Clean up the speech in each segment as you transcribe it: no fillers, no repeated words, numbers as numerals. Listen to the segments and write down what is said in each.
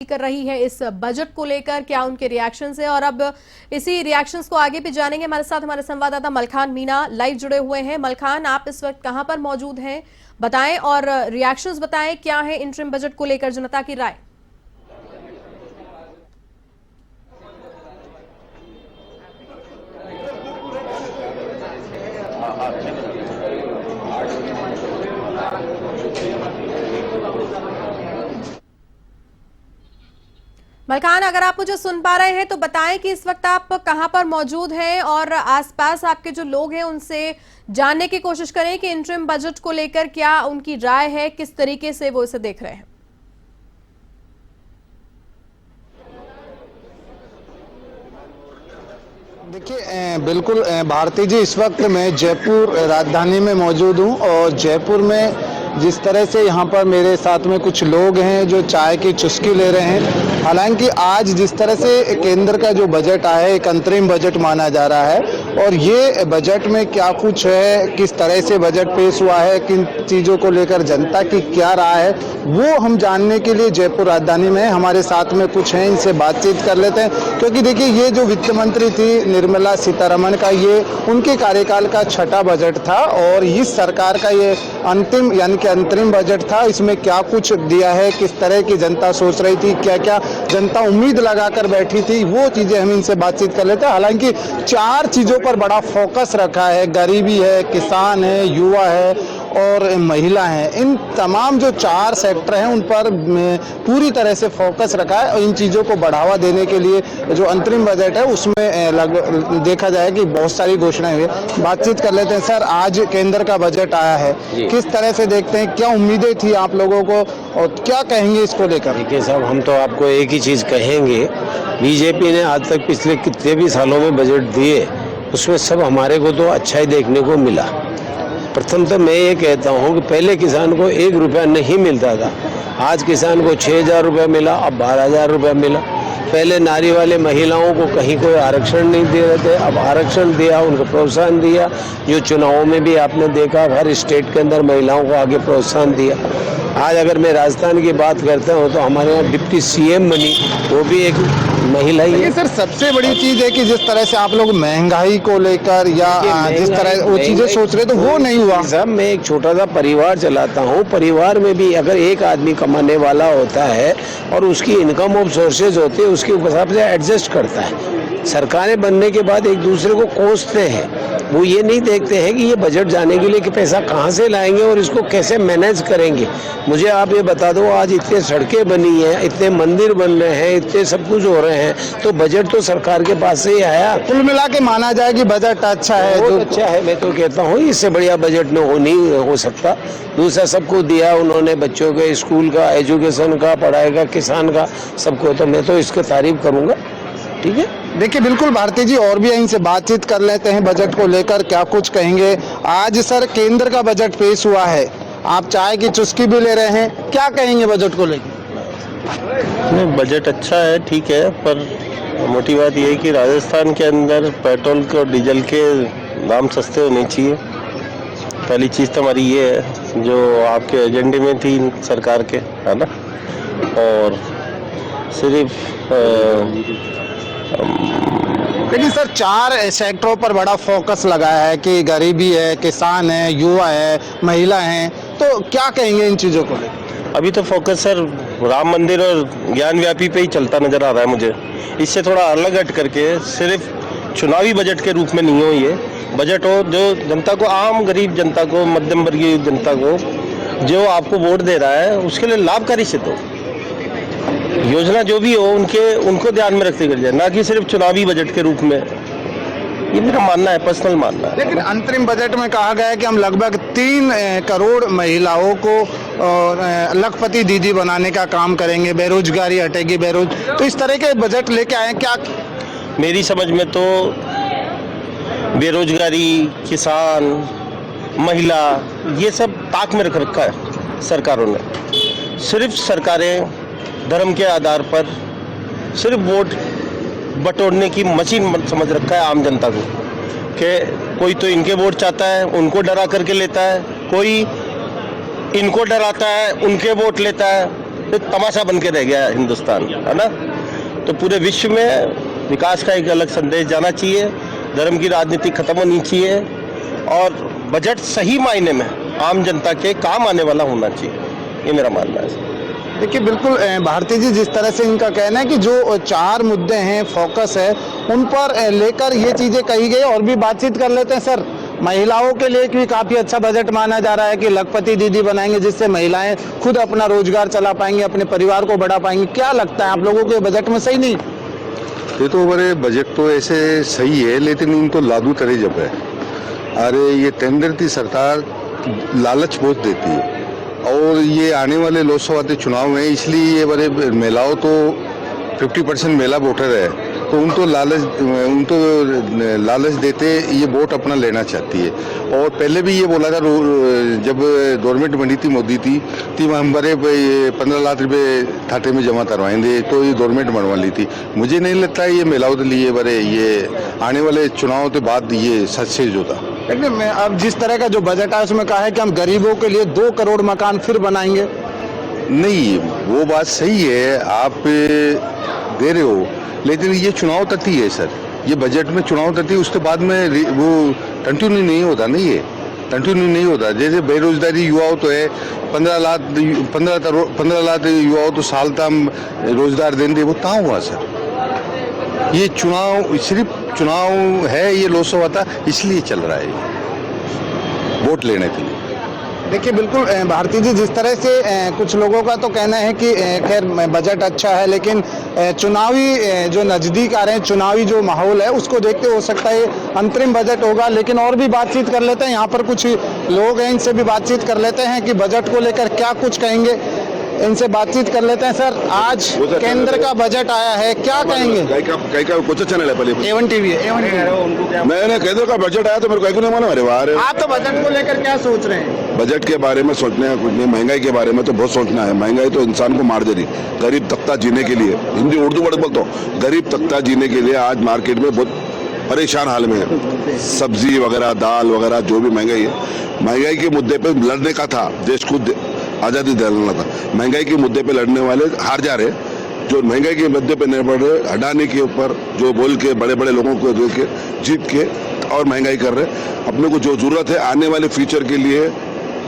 कर रही है इस बजट को लेकर, क्या उनके रिएक्शंस है। और अब इसी रिएक्शंस को आगे भी जानेंगे। हमारे साथ हमारे संवाददाता मलखान मीणा लाइव जुड़े हुए हैं। मलखान, आप इस वक्त कहां पर मौजूद हैं, बताएं और रिएक्शंस बताएं, क्या है इंटरिम बजट को लेकर जनता की राय। मलखान, अगर आप मुझे सुन पा रहे हैं तो बताएं कि इस वक्त आप कहां पर मौजूद हैं और आसपास आपके जो लोग हैं उनसे जानने की कोशिश करें कि इंटरिम बजट को लेकर क्या उनकी राय है, किस तरीके से वो इसे देख रहे हैं। देखिए, बिल्कुल भारती जी, इस वक्त मैं जयपुर राजधानी में मौजूद हूं और जयपुर में जिस तरह से यहाँ पर मेरे साथ में कुछ लोग हैं जो चाय की चुस्की ले रहे हैं। हालांकि आज जिस तरह से केंद्र का जो बजट आया है, एक अंतरिम बजट माना जा रहा है और ये बजट में क्या कुछ है, किस तरह से बजट पेश हुआ है, किन चीज़ों को लेकर जनता की क्या राय है, वो हम जानने के लिए जयपुर राजधानी में हमारे साथ में कुछ हैं, इनसे बातचीत कर लेते हैं। क्योंकि देखिए, ये जो वित्त मंत्री थी निर्मला सीतारमण का, ये उनके कार्यकाल का छठा बजट था और इस सरकार का ये अंतिम यानी कि अंतरिम बजट था। इसमें क्या कुछ दिया है, किस तरह की जनता सोच रही थी, क्या क्या जनता उम्मीद लगाकर बैठी थी, वो चीज़ें हम इनसे बातचीत कर लेते हैं। हालांकि 4 चीज़ों पर बड़ा फोकस रखा है, गरीबी है, किसान है, युवा है और महिला है। इन तमाम जो 4 सेक्टर हैं उन पर पूरी तरह से फोकस रखा है और इन चीज़ों को बढ़ावा देने के लिए जो अंतरिम बजट है उसमें देखा जाए कि बहुत सारी घोषणाएं हुई। बातचीत कर लेते हैं। सर, आज केंद्र का बजट आया है, किस तरह से देखते हैं, क्या उम्मीदें थी आप लोगों को और क्या कहेंगे इसको लेकर? देखिए साहब, हम तो आपको एक ही चीज़ कहेंगे, बीजेपी ने आज तक पिछले कितने भी सालों में बजट दिए उसमें सब हमारे को तो अच्छा ही देखने को मिला। प्रथम तो मैं ये कहता हूँ कि पहले किसान को 1 रुपया नहीं मिलता था, आज किसान को 6,000 रुपया मिला, अब 12,000 रुपया मिला। पहले नारी वाले महिलाओं को कहीं कोई आरक्षण नहीं दे रहे थे, अब आरक्षण दिया, उनको प्रोत्साहन दिया। जो चुनावों में भी आपने देखा, हर स्टेट के अंदर महिलाओं को आगे प्रोत्साहन दिया। आज अगर मैं राजस्थान की बात करता हूँ तो हमारे यहाँ डिप्टी सीएम बनी, वो भी एक महिला ही है। सर, सबसे बड़ी चीज है कि जिस तरह से आप लोग महंगाई को लेकर या जिस तरह वो चीजें सोच रहे तो वो नहीं हुआ। साहब, मैं एक छोटा सा परिवार चलाता हूँ, परिवार में भी अगर एक आदमी कमाने वाला होता है और उसकी इनकम ऑफ सोर्सेज होती है, उसके हिसाब से एडजस्ट करता है। सरकारें बनने के बाद एक दूसरे को कोसते हैं, वो ये नहीं देखते हैं कि ये बजट जाने के लिए कि पैसा कहाँ से लाएंगे और इसको कैसे मैनेज करेंगे। मुझे आप ये बता दो, आज इतने सड़कें बनी हैं, इतने मंदिर बन रहे हैं, इतने सब कुछ हो रहे हैं, तो बजट तो सरकार के पास से ही आया। कुल मिला के माना जाए कि बजट अच्छा है, बहुत अच्छा है। मैं तो कहता हूँ इससे बढ़िया बजट नहीं हो सकता। दूसरा सबको दिया उन्होंने, बच्चों के स्कूल का, एजुकेशन का, पढ़ाई का, किसान का, सबको, तो मैं तो इसकी तारीफ करूँगा। ठीक है, देखिए बिल्कुल भारती जी, और भी इनसे बातचीत कर लेते हैं बजट को लेकर, क्या कुछ कहेंगे। आज सर केंद्र का बजट पेश हुआ है, आप चाय की चुस्की भी ले रहे हैं, क्या कहेंगे बजट को लेकर? नहीं, बजट अच्छा है, ठीक है, पर मोटी बात यह है कि राजस्थान के अंदर पेट्रोल के और डीजल के दाम सस्ते होने चाहिए। पहली चीज़ तो हमारी ये है जो आपके एजेंडे में थी सरकार के, है ना। और सिर्फ लेकिन सर 4 सेक्टरों पर बड़ा फोकस लगाया है कि गरीबी है, किसान है, युवा है, महिला है, तो क्या कहेंगे इन चीज़ों को लेकर? अभी तो फोकस सर राम मंदिर और ज्ञान व्यापी पे ही चलता नजर आ रहा है मुझे। इससे थोड़ा अलग हट करके सिर्फ चुनावी बजट के रूप में नहीं हो, ये बजट हो जो जनता को, आम गरीब जनता को, मध्यम वर्गीय जनता को, जो आपको वोट दे रहा है उसके लिए लाभकारी सिद्ध हो। योजना जो भी हो उनको ध्यान में रखते कर जाए, ना कि सिर्फ चुनावी बजट के रूप में। ये मेरा मानना है, पर्सनल मानना है। लेकिन अंतरिम बजट में कहा गया है कि हम लगभग 3 करोड़ महिलाओं को लखपति दीदी बनाने का काम करेंगे, बेरोजगारी हटेगी, तो इस तरह के बजट लेके आए क्या? मेरी समझ में तो बेरोजगारी, किसान, महिला, ये सब ताक में रख रखा है सरकारों ने। सिर्फ सरकारें धर्म के आधार पर सिर्फ वोट बटोरने की मशीन समझ रखा है आम जनता को, कि कोई तो इनके वोट चाहता है, उनको डरा करके लेता है, कोई इनको डराता है, उनके वोट लेता है। एक तमाशा बन के रह गया है हिंदुस्तान, है ना। तो पूरे विश्व में विकास का एक अलग संदेश जाना चाहिए, धर्म की राजनीति खत्म होनी चाहिए और बजट सही मायने में आम जनता के काम आने वाला होना चाहिए, ये मेरा मानना है। देखिए बिल्कुल भारती जी, जिस तरह से इनका कहना है कि जो 4 मुद्दे हैं, फोकस है, उन पर लेकर ये चीज़ें कही गई। और भी बातचीत कर लेते हैं सर। महिलाओं के लिए भी काफ़ी अच्छा बजट माना जा रहा है कि लखपति दीदी बनाएंगे, जिससे महिलाएं खुद अपना रोजगार चला पाएंगी, अपने परिवार को बढ़ा पाएंगी। क्या लगता है आप लोगों के बजट में सही नहीं? ये तो बड़े बजट तो ऐसे सही है, लेकिन इनको लादू तरह जब है। अरे ये टेंडर की सरकार लालच बहुत देती है, और ये आने वाले लोकसभा चुनाव में इसलिए ये बड़े महिलाओं तो 50% महिला वोटर है, तो उनको लालच देते ये वोट अपना लेना चाहती है। और पहले भी ये बोला था, जब गवर्नमेंट बनी थी मोदी थी हम बड़े 15 लाख रुपए खाते में जमा करवाएंगे, तो ये गवर्नमेंट बनवा ली थी। मुझे नहीं लगता है ये महिलाओं के लिए बड़े ये आने वाले चुनाव के बाद ये सक्सेस होता। लेकिन मैं अब जिस तरह का जो बजट है उसमें कहा है कि हम गरीबों के लिए 2 करोड़ मकान फिर बनाएंगे। नहीं, वो बात सही है, आप दे रहे हो, लेकिन ये चुनाव तक ही है सर। ये बजट में चुनाव तक ही, उसके बाद में वो कंटिन्यू नहीं होता, नहीं है कंटिन्यू नहीं होता। जैसे बेरोजगारी युवाओं तो है 15 लाख युवाओं तो साल तक रोजगार देंगे, वो कहाँ हुआ सर। ये चुनाव सिर्फ चुनाव है, ये लोकसभा था इसलिए चल रहा है, वोट लेने के लिए। देखिए बिल्कुल भारती जी, जिस तरह से कुछ लोगों का तो कहना है कि खैर बजट अच्छा है, लेकिन चुनावी जो नज़दीक आ रहे हैं, चुनावी जो माहौल है उसको देखते हो सकता है अंतरिम बजट होगा। लेकिन और भी बातचीत कर लेते हैं, यहाँ पर कुछ लोग हैं, इनसे भी बातचीत कर लेते हैं कि बजट को लेकर क्या कुछ कहेंगे। इनसे बातचीत कर लेते हैं। सर, आज केंद्र का बजट आया है, क्या कहेंगे? कौन सा चैनल है पहले? A1 TV है। मैंने केंद्र का बजट आया तो मेरे को नहीं मालूम। अरे वाह, आप तो बजट को लेकर क्या सोच रहे हैं? बजट के बारे में सोचने का कुछ नहीं, महंगाई के बारे में तो बहुत सोचना है। महंगाई तो इंसान को मार दे रही। गरीब तबका जीने के लिए, हिंदी उर्दू वर्ड बोलता हूँ, गरीब तबका जीने के लिए आज मार्केट में बहुत परेशान हाल में है। सब्जी वगैरह, दाल वगैरह, जो भी महंगाई है, महंगाई के मुद्दे पे लड़ने का था, देश को आज़ादी दिलाना था। महंगाई के मुद्दे पे लड़ने वाले हार जा रहे, जो महंगाई के मुद्दे पे नहीं बढ़ रहे, हटाने के ऊपर जो बोल के बड़े बड़े लोगों को दे के जीत के और महंगाई कर रहे। अपने को जो जरूरत है आने वाले फ्यूचर के लिए,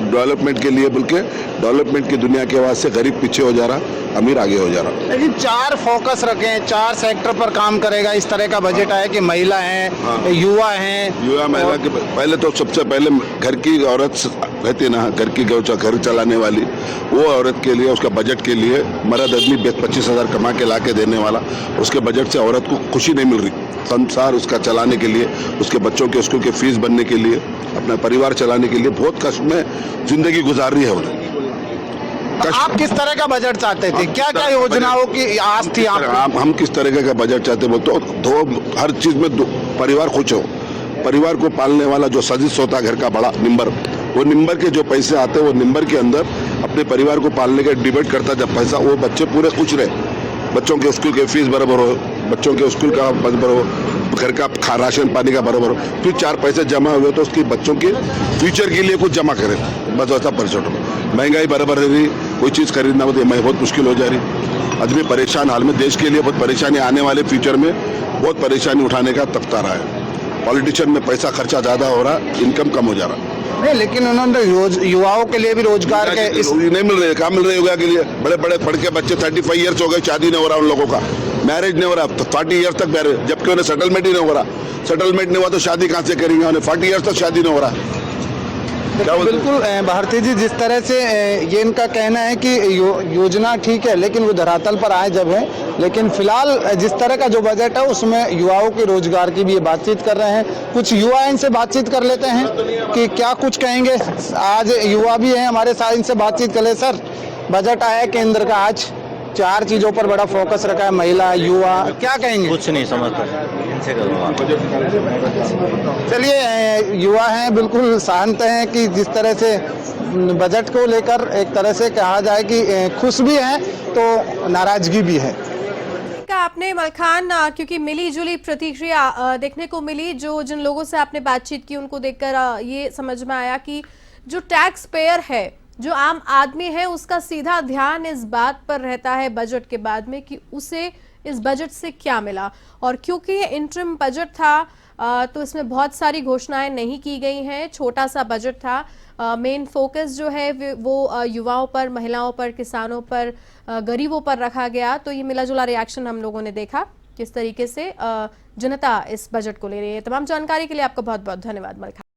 डेवलपमेंट के लिए, बल्कि डेवलपमेंट की दुनिया के वास्ते गरीब पीछे हो जा रहा, अमीर आगे हो जा रहा। लेकिन 4 फोकस रखे, 4 सेक्टर पर काम करेगा, इस तरह का बजट है कि महिला हैं, हाँ। युवा हैं। युवा महिला के पहले तो सबसे पहले घर की औरत रहती है ना, घर की घर चलाने वाली, वो औरत के लिए, उसका बजट के लिए मर्द आदमी 25,000 कमा के ला के देने वाला, उसके बजट से औरत को खुशी नहीं मिल रही। संसार उसका चलाने के लिए, उसके बच्चों के स्कूल के फीस भरने के लिए, अपना परिवार चलाने के लिए बहुत कष्ट में जिंदगी गुजार रही है उन्हें। आप किस तरह का बजट चाहते थे? क्या क्या योजनाओं की आस थी आपको? हम किस तरह का बजट चाहते बोलते तो हर चीज में परिवार खुश हो। परिवार को पालने वाला जो सदस्य होता है घर का बड़ा निम्बर, वो निम्बर के जो पैसे आते हैं, वो निम्बर के अंदर अपने परिवार को पालने का डिबेट करता जब पैसा, वो बच्चे पूरे खुश रहे। बच्चों के स्कूल के फीस बराबर हो, बच्चों के स्कूल का बराबर हो, घर का राशन पानी का बराबर हो, फिर 4 पैसे जमा हुए तो उसके बच्चों के फ्यूचर के लिए कुछ जमा करें, बस वैसा परिचय हो। महंगाई बराबर रह रही, कोई चीज़ खरीदना बहुत मुश्किल हो जा रही, आदमी परेशान हाल में, देश के लिए बहुत परेशानी, आने वाले फ्यूचर में बहुत परेशानी उठाने का तख्ता रहा है। पॉलिटिशियन में पैसा खर्चा ज़्यादा हो रहा, इनकम कम हो जा रहा। नहीं, लेकिन उन्होंने युवाओं के लिए भी रोजगार के नहीं मिल रहे, काम मिल रहे युवा के लिए। बड़े बड़े पढ़ के बच्चे 35 ईयर्स हो गए, शादी नहीं हो रहा उन लोगों का, मैरिज नहीं हो रहा, 40 ईयर्स तक मैरिज, जबकि उन्हें सेटलमेंट ही नहीं हो रहा। सेटलमेंट नहीं हुआ तो शादी कहाँ से करेंगे, उन्हें 40 ईयर्स तक शादी नहीं हो रहा। बिल्कुल भारती जी, जिस तरह से ये इनका कहना है कि योजना ठीक है, लेकिन वो धरातल पर आए जब है। लेकिन फिलहाल जिस तरह का जो बजट है उसमें युवाओं के रोजगार की भी ये बातचीत कर रहे हैं। कुछ युवा इनसे बातचीत कर लेते हैं कि क्या कुछ कहेंगे। आज युवा भी हैं हमारे साथ, इनसे बातचीत कर ले। सर, बजट आया है केंद्र का, आज 4 चीजों पर बड़ा फोकस रखा है, महिला, युवा, क्या कहेंगे? कुछ नहीं समझता इनसे चलिए, युवा हैं, बिल्कुल शांत हैं कि जिस तरह से बजट को लेकर एक तरह से कहा जाए कि खुश भी हैं तो नाराजगी भी है। आपने मलखान, क्योंकि मिली जुली प्रतिक्रिया देखने को मिली, जिन लोगों से आपने बातचीत की उनको देखकर ये समझ में आया कि जो टैक्स पेयर है जो आम आदमी है उसका सीधा ध्यान इस बात पर रहता है बजट के बाद में कि उसे इस बजट से क्या मिला। और क्योंकि ये इंटरिम बजट था तो इसमें बहुत सारी घोषणाएं नहीं की गई हैं, छोटा सा बजट था। मेन फोकस जो है वो युवाओं पर, महिलाओं पर, किसानों पर, गरीबों पर रखा गया। तो ये मिला जुला रिएक्शन हम लोगों ने देखा किस तरीके से जनता इस बजट को ले रही है। तमाम जानकारी के लिए आपका बहुत बहुत धन्यवाद मलखान।